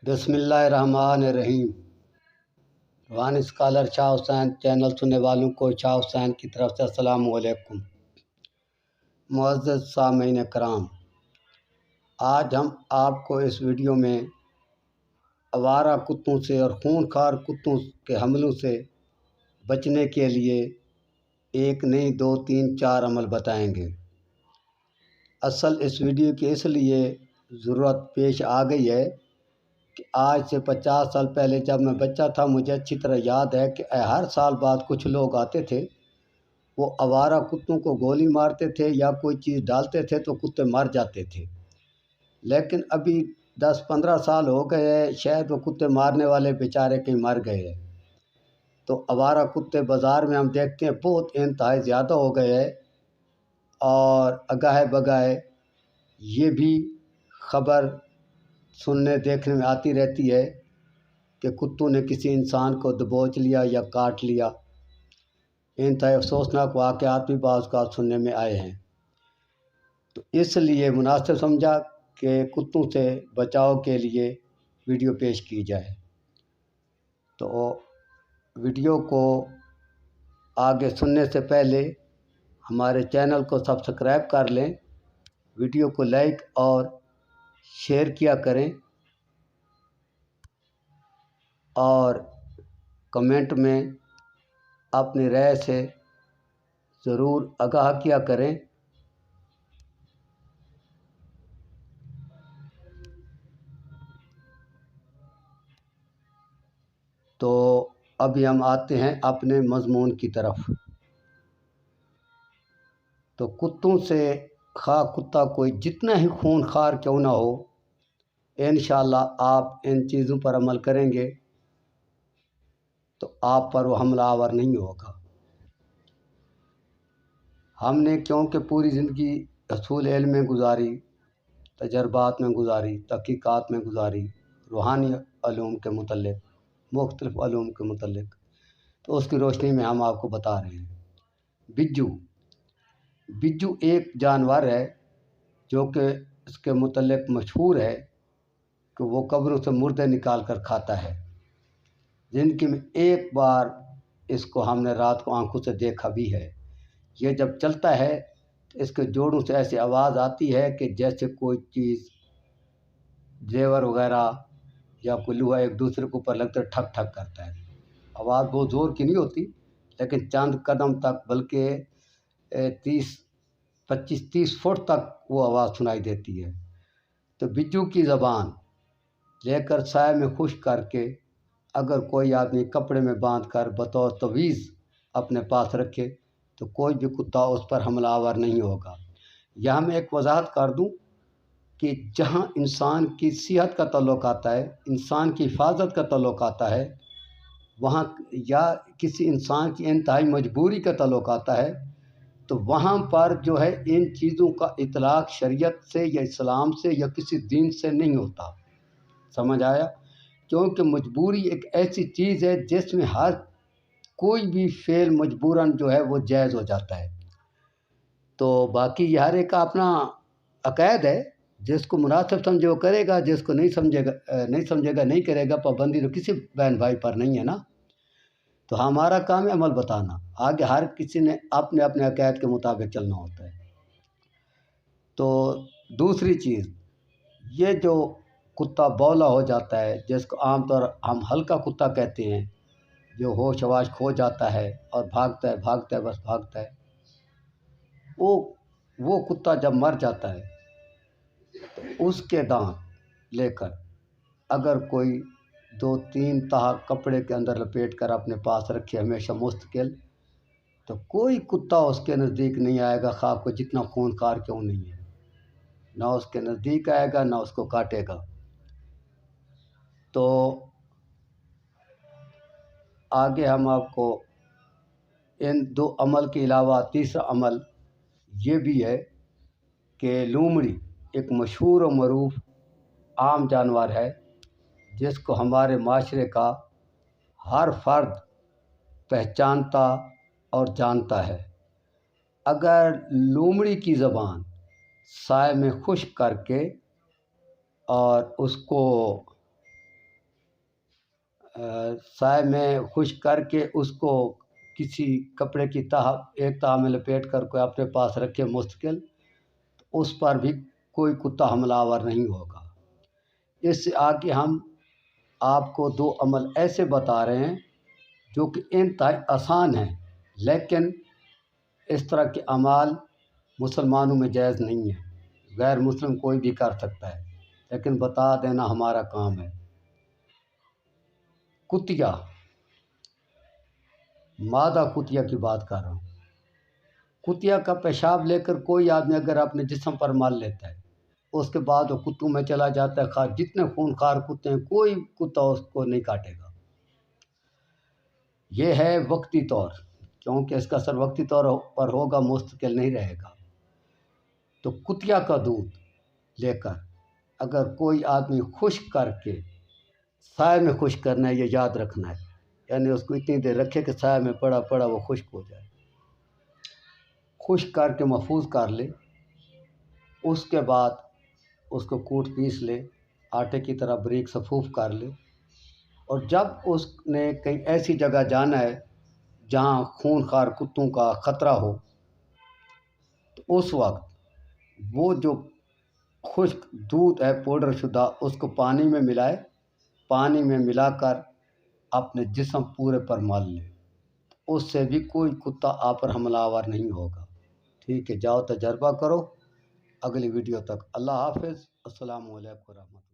بسم اللہ الرحمن الرحیم۔ روحانی اسکالر شاہ حسین چینل سننے والوں کو شاہ حسین کی طرف سے السلام علیکم۔ معزز سامعین کرام، آج ہم آپ کو اس ویڈیو میں آوارہ کتوں سے اور خونخوار کتوں کے حملوں سے بچنے کے لیے ایک نہیں دو تین چار عمل بتائیں گے۔ اصل اس ویڈیو کی اس لیے ضرورت پیش آ گئی ہے کہ آج سے 50 سال پہلے جب میں بچہ تھا، مجھے اچھی طرح یاد ہے کہ ہر سال بعد کچھ لوگ آتے تھے، وہ آوارہ کتوں کو گولی مارتے تھے یا کوئی چیز ڈالتے تھے تو کتے مر جاتے تھے۔ لیکن ابھی 10-15 سال ہو گئے ہیں، شاید وہ کتے مارنے والے بیچارے کہیں مر گئے ہیں، تو آوارہ کتے بازار میں ہم دیکھتے ہیں بہت انتہائی زیادہ ہو گئے ہیں، اور اگاہے بگاہے یہ بھی خبر سننے دیکھنے میں آتی رہتی ہے کہ کتوں نے کسی انسان کو دبوچ لیا یا کاٹ لیا۔ انتہائی افسوسناک واقعات بھی بعض اوقات سننے میں آئے ہیں، تو اس لیے مناسب سمجھا کہ کتوں سے بچاؤ کے لیے ویڈیو پیش کی جائے۔ تو ویڈیو کو آگے سننے سے پہلے ہمارے چینل کو سبسکرائب کر لیں، ویڈیو کو لائک اور شیئر کیا کریں، اور کمنٹ میں اپنی رائے سے ضرور آگاہ کیا کریں۔ تو ابھی ہم آتے ہیں اپنے مضمون کی طرف۔ تو کتوں سے خواہ کتا کوئی جتنا ہی خونخوار کیوں نہ ہو، انشاءاللہ آپ ان چیزوں پر عمل کریں گے تو آپ پر وہ حملہ آور نہیں ہوگا۔ ہم نے کیونکہ پوری زندگی اصول علم میں گزاری، تجربات میں گزاری، تحقیقات میں گزاری، روحانی علوم کے متعلق، مختلف علوم کے متعلق، تو اس کی روشنی میں ہم آپ کو بتا رہے ہیں۔ بجو ایک جانور ہے جو کہ اس کے متعلق مشہور ہے کہ وہ قبروں سے مردے نکال کر کھاتا ہے۔ زندگی میں ایک بار اس کو ہم نے رات کو آنکھوں سے دیکھا بھی ہے۔ یہ جب چلتا ہے تو اس کے جوڑوں سے ایسی آواز آتی ہے کہ جیسے کوئی چیز زیور وغیرہ یا کوئی لوہا ایک دوسرے کے اوپر لگتا ہے، ٹھک ٹھک کرتا ہے۔ آواز بہت زور کی نہیں ہوتی، لیکن چند قدم تک، بلکہ 25-30 فٹ تک وہ آواز سنائی دیتی ہے۔ تو بجو کی زبان لے کر سائے میں خشک کر کے اگر کوئی آدمی کپڑے میں باندھ کر بطور تویز اپنے پاس رکھے تو کوئی بھی کتا اس پر حملہ آور نہیں ہوگا۔ یہاں میں ایک وضاحت کر دوں کہ جہاں انسان کی صحت کا تعلق آتا ہے، انسان کی حفاظت کا تعلق آتا ہے، وہاں یا کسی انسان کی انتہائی مجبوری کا تعلق آتا ہے، تو وہاں پر جو ہے ان چیزوں کا اطلاق شریعت سے یا اسلام سے یا کسی دین سے نہیں ہوتا۔ سمجھ آیا؟ کیونکہ مجبوری ایک ایسی چیز ہے جس میں ہر کوئی بھی فعل مجبوراً جو ہے وہ جائز ہو جاتا ہے۔ تو باقی یہ ہر ایک کا اپنا عقائد ہے، جس کو مناسب سمجھے وہ کرے گا، جس کو نہیں سمجھے گا نہیں کرے گا۔ پابندی تو کسی بہن بھائی پر نہیں ہے نا، تو ہمارا کام ہے عمل بتانا، آگے ہر کسی نے اپنے اپنے عقائد کے مطابق چلنا ہوتا ہے۔ تو دوسری چیز، یہ جو کتا بولا ہو جاتا ہے، جس کو عام طور ہم ہلکا کتا کہتے ہیں، جو ہوش آواز کھو جاتا ہے اور بھاگتا ہے بس بھاگتا ہے، وہ کتا جب مر جاتا ہے تو اس کے دانت لے کر اگر کوئی 2-3 تہہ کپڑے کے اندر لپیٹ کر اپنے پاس رکھے ہمیشہ مستقل، تو کوئی کتا اس کے نزدیک نہیں آئے گا، خواہ کو جتنا خونخوار کیوں نہیں ہے، نہ اس کے نزدیک آئے گا نہ اس کو کاٹے گا۔ تو آگے ہم آپ کو ان 2 عمل کے علاوہ تیسرا عمل یہ بھی ہے کہ لومڑی ایک مشہور و معروف عام جانور ہے جس کو ہمارے معاشرے کا ہر فرد پہچانتا اور جانتا ہے۔ اگر لومڑی کی زبان سائے میں خشک کر کے اور اس کو سائے میں خشک کر کے اس کو کسی کپڑے کی ایک تہہ میں لپیٹ کر کے اپنے پاس رکھے مستقل، اس پر بھی کوئی کتا حملہ آور نہیں ہوگا۔ اس سے آگے ہم آپ کو 2 عمل ایسے بتا رہے ہیں جو کہ انتہائی آسان ہیں، لیکن اس طرح کے اعمال مسلمانوں میں جائز نہیں ہے، غیر مسلم کوئی بھی کر سکتا ہے، لیکن بتا دینا ہمارا کام ہے۔ کتیا، مادہ کتیا کی بات کر رہا ہوں۔ کتیا کا پیشاب لے کر کوئی آدمی اگر اپنے جسم پر مل لیتا ہے، اس کے بعد وہ کتوں میں چلا جاتا ہے، جتنے خونخوار کتے ہیں کوئی کتا اس کو نہیں کاٹے گا۔ یہ ہے وقتی طور، کیونکہ اس کا اثر وقتی طور پر ہوگا، مستقل نہیں رہے گا۔ تو کتیا کا دودھ لے کر اگر کوئی آدمی خشک کر کے، سائے میں خشک کرنا ہے، یہ یاد رکھنا ہے، یعنی اس کو اتنی دیر رکھے کہ سائے میں پڑا وہ خشک ہو جائے، خشک کر کے محفوظ کر لے۔ اس کے بعد اس کو کوٹ پیس لے، آٹے کی طرح باریک صفوف کر لے، اور جب اس نے کہیں ایسی جگہ جانا ہے جہاں خونخوار کتوں کا خطرہ ہو، تو اس وقت وہ جو خشک دودھ ہے پاؤڈر شدہ، اس کو پانی میں ملائے، پانی میں ملا کر اپنے جسم پورے پر مل لے، اس سے بھی کوئی کتا آپ پر حملہ آور نہیں ہوگا۔ ٹھیک ہے، جاؤ تجربہ کرو۔ اگلی ویڈیو تک اللہ حافظ، السلام علیکم ورحمۃ اللہ۔